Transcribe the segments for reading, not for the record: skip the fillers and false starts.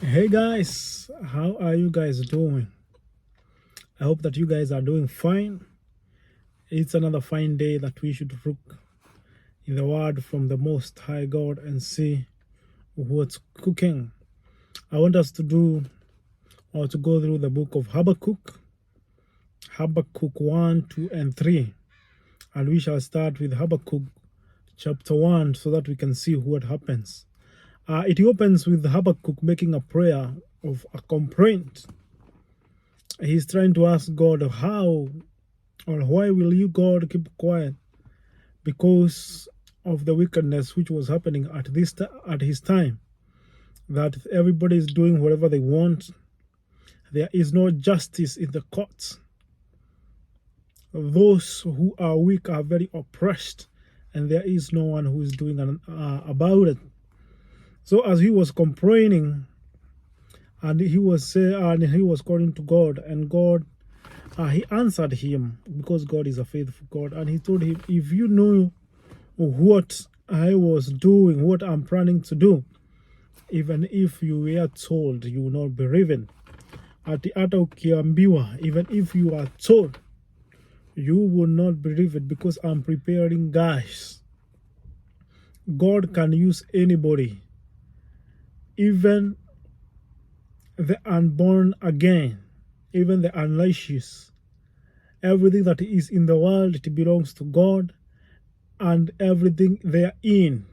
Hey guys, how are you guys doing? I hope that you guys are doing fine. It's another fine day that we should look in the word from the Most High God and see what's cooking. I want us to do or to go through the book of Habakkuk, Habakkuk 1, 2, and 3. And we shall start with Habakkuk chapter 1 so that we can see what happens. It opens with Habakkuk making a prayer of a complaint. He's trying to ask God how or why will you, God, keep quiet because of the wickedness which was happening at his time, that everybody is doing whatever they want. There is no justice in the courts. Those who are weak are very oppressed, and there is no one who is doing about it. So as he was complaining, and he was calling to God, and God, he answered him, because God is a faithful God, and he told him, if you knew what I was doing, what I'm planning to do, even if you were told, you will not believe it. Hata ukiambiwa, even if you are told, you will not believe it, because I'm preparing guys. God can use anybody, even the unborn again, even the unrighteous. Everything that is in the world, it belongs to God, and everything therein,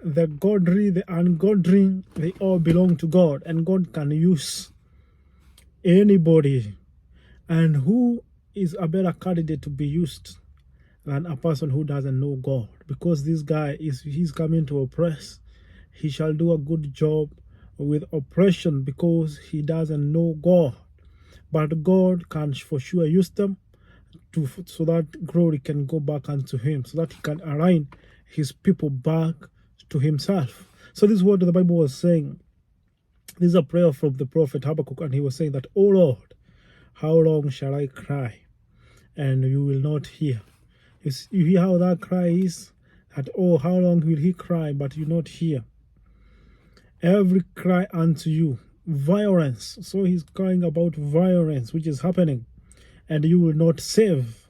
the godly, the ungodly, they all belong to God, and God can use anybody. And who is a better candidate to be used than a person who doesn't know God? Because this guy he's coming to oppress. He shall do a good job with oppression because he doesn't know God. But God can for sure use them so that glory can go back unto him, so that he can align his people back to himself. So this is what the Bible was saying. This is a prayer from the prophet Habakkuk, and he was saying that, "Oh Lord, how long shall I cry, and you will not hear?" You hear how that cry is? That, oh, how long will he cry, but you not hear? Every cry unto you, violence. So he's crying about violence, which is happening, and you will not save.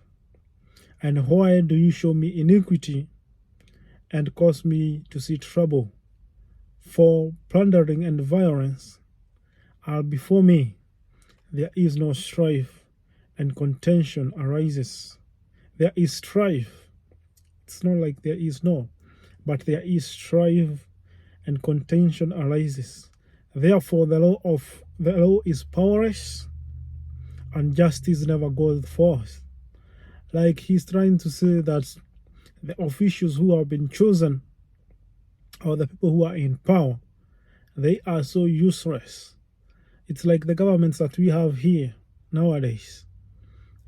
And why do you show me iniquity and cause me to see trouble? For plundering and violence are before me. There is no strife, and contention arises. There is strife. It's not like there is no, but there is strife, and contention arises. Therefore, the law is powerless, and justice never goes forth. Like he's trying to say that the officials who have been chosen, or the people who are in power, they are so useless. It's like the governments that we have here nowadays.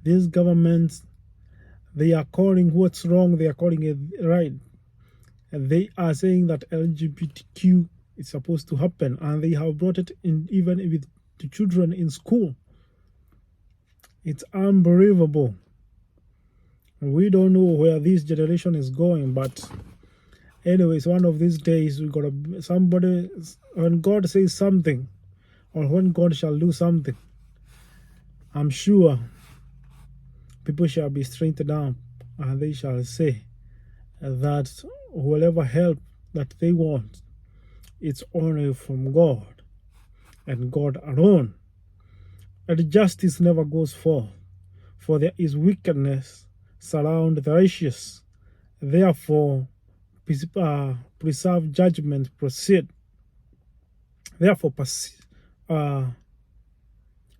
These governments, they are calling what's wrong, they are calling it right. And they are saying that LGBTQ is supposed to happen, and they have brought it in even with the children in school. It's unbelievable. We don't know where this generation is going, but anyways, one of these days we gotta somebody, when God says something, or when God shall do something, I'm sure people shall be straightened up, and they shall say that whatever help that they want, it's only from God and God alone. And justice never goes forth, for there is wickedness surround the righteous. Therefore, preserve judgment proceed. Therefore,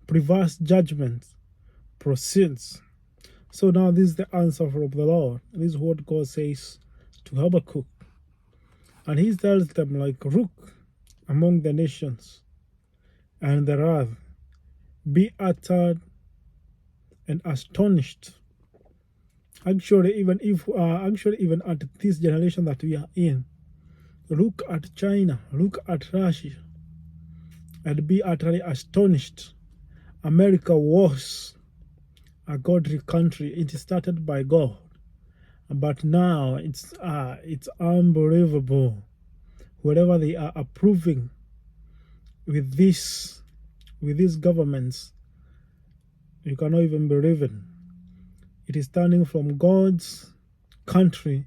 perverse judgment proceeds. So now this is the answer from the Lord. This is what God says to Habakkuk. And he tells them, like, look among the nations, and the wrath, be uttered and astonished. Actually, even at this generation that we are in, look at China, look at Russia, and be utterly astonished. America was a godly country. It started by God, but now it's unbelievable. Whatever they are approving, with these governments, you cannot even believe it. It is turning from God's country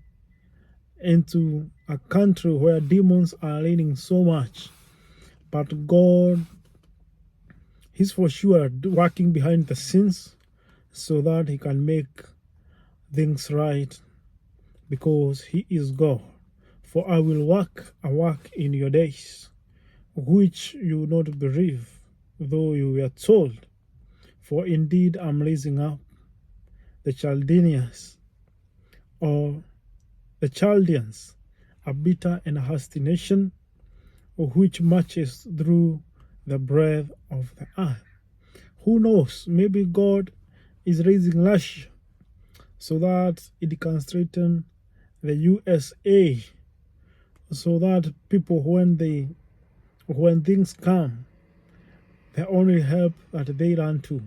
into a country where demons are reigning so much. But God, He's for sure working behind the scenes so that He can make things right, because He is God. For I will work a work in your days, which you will not believe, though you were told. For indeed I'm raising up the Chaldeans, or the Chaldeans, a bitter and hasty nation, which marches through the breadth of the earth. Who knows? Maybe God is raising Russia so that it can strengthen the USA, so that people, when things come, the only help that they run to,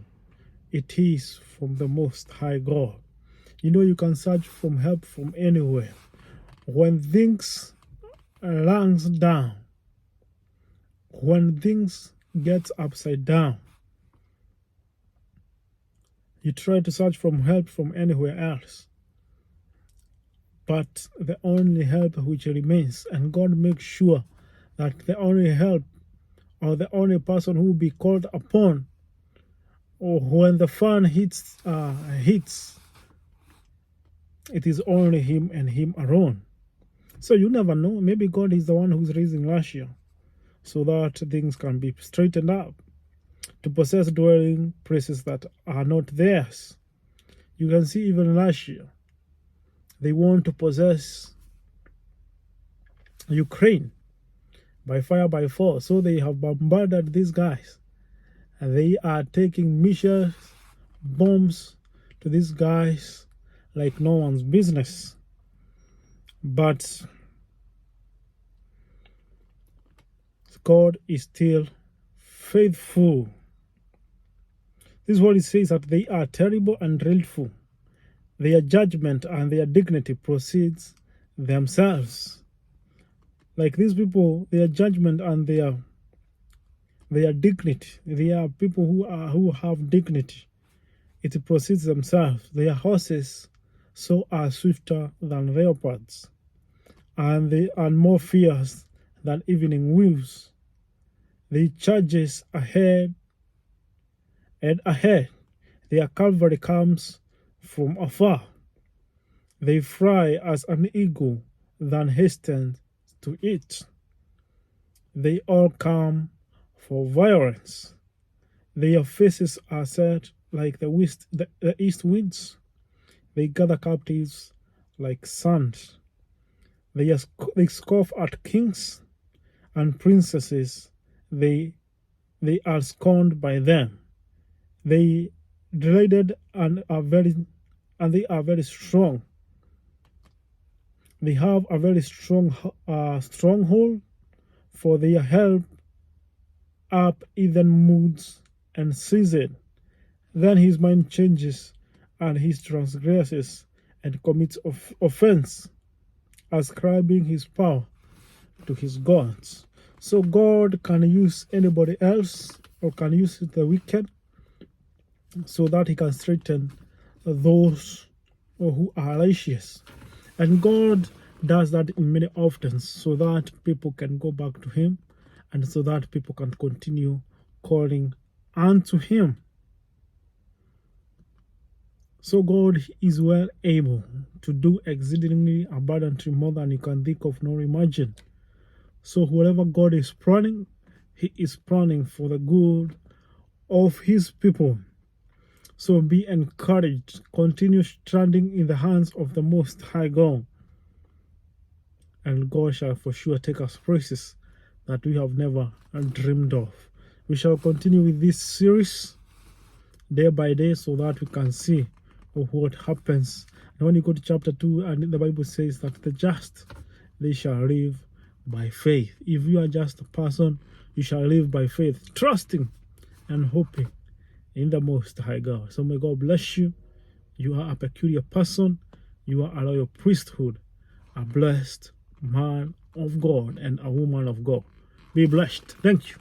it is from the Most High God. You know, you can search for help from anywhere. When things lands down, when things get upside down, you try to search for help from anywhere else. But the only help which remains, and God makes sure that the only help, or the only person who will be called upon, or when the fan hits, it is only Him and Him alone. So you never know. Maybe God is the one who's raising Russia so that things can be straightened up, to possess dwelling places that are not theirs. You can see even Russia, they want to possess Ukraine by fire, by force. So they have bombarded these guys, and they are taking missiles, bombs to these guys like no one's business. But God is still faithful. This is what it says, that they are terrible and dreadful. Their judgment and their dignity proceeds themselves. Like these people, their judgment and their dignity, they are people who have dignity. It proceeds themselves. Their horses so are swifter than leopards, and they are more fierce than evening wolves. They charges ahead and ahead. Their cavalry comes from afar. They fly as an eagle that hastens to it. They all come for violence. Their faces are set like the east winds. They gather captives like sand. They scoff at kings and princesses. They are scorned by them. They dreaded and they are very strong. They have a very strong stronghold, for their help up even moods and season. Then his mind changes, and he transgresses and commits offense, ascribing his power to his gods. So God can use anybody else, or can use the wicked, so that He can straighten those who are righteous. And God does that in many often, so that people can go back to Him, and so that people can continue calling unto Him. So God is well able to do exceedingly abundantly more than you can think of nor imagine. So whatever God is planning, He is planning for the good of His people. So be encouraged. Continue standing in the hands of the Most High God, and God shall for sure take us places that we have never dreamed of. We shall continue with this series day by day, so that we can see what happens. And when you go to chapter 2, and the Bible says that the just, they shall live by faith. If you are just a person, you shall live by faith, trusting and hoping in the Most High God. So may God bless you. You are a peculiar person. You are a royal priesthood, a blessed man of God and a woman of God. Be blessed. Thank you.